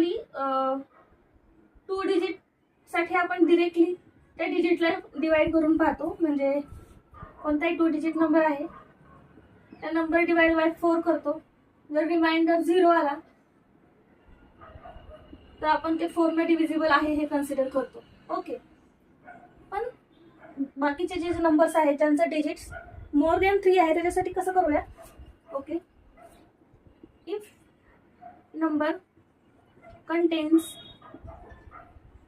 Normally 2 digit साठी आपण directly त्या डिजिटला डिवाइड करून पाहतो. म्हणजे कोणताही 2 डिजिट नंबर आहे त्या नंबर डिवाइड बाय 4 करतो. जर रिमाइंडर 0 आला तर आपण ते 4 ने डिव्हिजिबल आहे हे कन्सिडर करतो. ओके. पण बाकीचे जे नंबर्स आहेत ज्यांचं डिजिट्स मोर दॅन 3 आहे त्याच्यासाठी कसं करूया. ओके. इफ नंबर कंटेन्स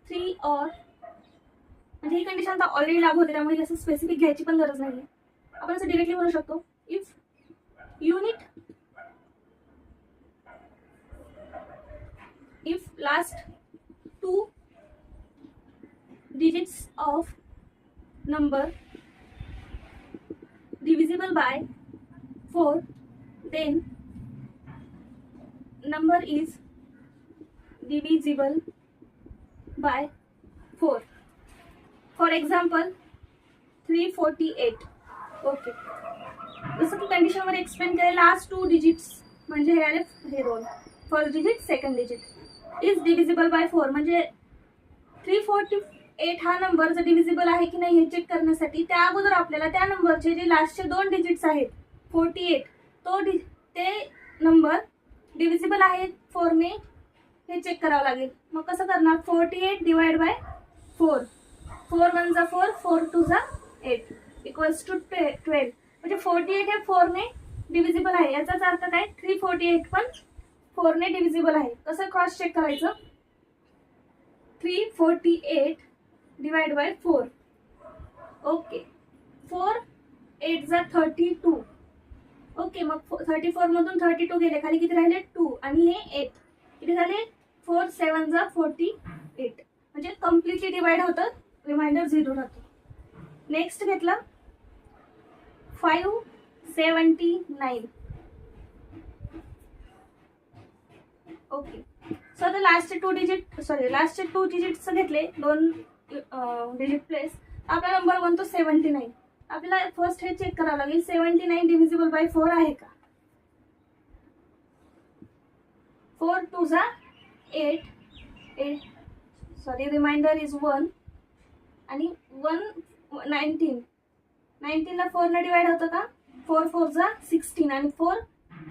3 और म्हणजे ही कंडिशन आता ऑलरेडी लागू होते त्यामुळे असं स्पेसिफिक घ्यायची पण गरज नाही. आपण असं डिरेक्टली म्हणू शकतो if unit if last 2 digits of number divisible by 4 then number is divisible by 4. For example 348. Okay. जसं की कंडिशन वर एक्सप्लेन केलं लास्ट 2 डिजिट्स म्हणजे हे आले हे दोन first digit second digit is divisible by 4 म्हणजे 348 हा नंबर जर डिव्हिजिबल आहे की नाही हे चेक करण्यासाठी त्या अगोदर आपल्याला त्या नंबरचे जे लास्टचे 2 डिजिट्स आहेत 48 ते नंबर डिव्हिजिबल आहे 4 ने हे चेक करावं लागेल. मग कसं करणार 48 डिवाइड बाय 4 4 1 जा 4 4 2 जा 8 इक्वल्स टू 12 म्हणजे 48 हे 4 ने डिव्हिजिबल आहे. याचाच अर्थ काय 348 पण 4 ने डिव्हिजिबल आहे. कसं क्रॉस चेक करायचं 348 डिवाइड बाय 4. ओके. 4 8 जा 32. ओके. मग 34 मधून 32 गेले खाली किती राहिले 2 आणि हे 8 किती झाले 4 7 जा 48 म्हणजे कम्प्लिटली डिवाइड होतं रिमाइंडर 0 राहतो. नेक्स्ट घेतलं 579. ओके. सो आता लास्टचे 2 डिजिट्स घेतले 2 डिजिट प्लेस आपला नंबर बनतो 79. आपल्याला फर्स्ट हे चेक करावं लागेल 79 डिव्हिजिबल बाय 4 आहे का. 4 2 जा 8 रिमाइंडर इज 1 आणि 19 ला 4 ने डिवाइड होतं का 4 4 जा 16 आणि 4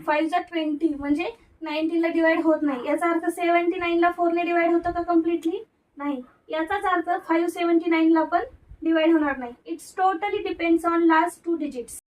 5 जा 20 म्हणजे 19 ला डिवाइड होत नाही. याचा अर्थ 79 ला 4 ने डिवाइड होतं का कम्प्लिटली नाही. याचाच अर्थ 579 ला पण डिवाइड होणार नाही. It's totally depends on last 2 digits.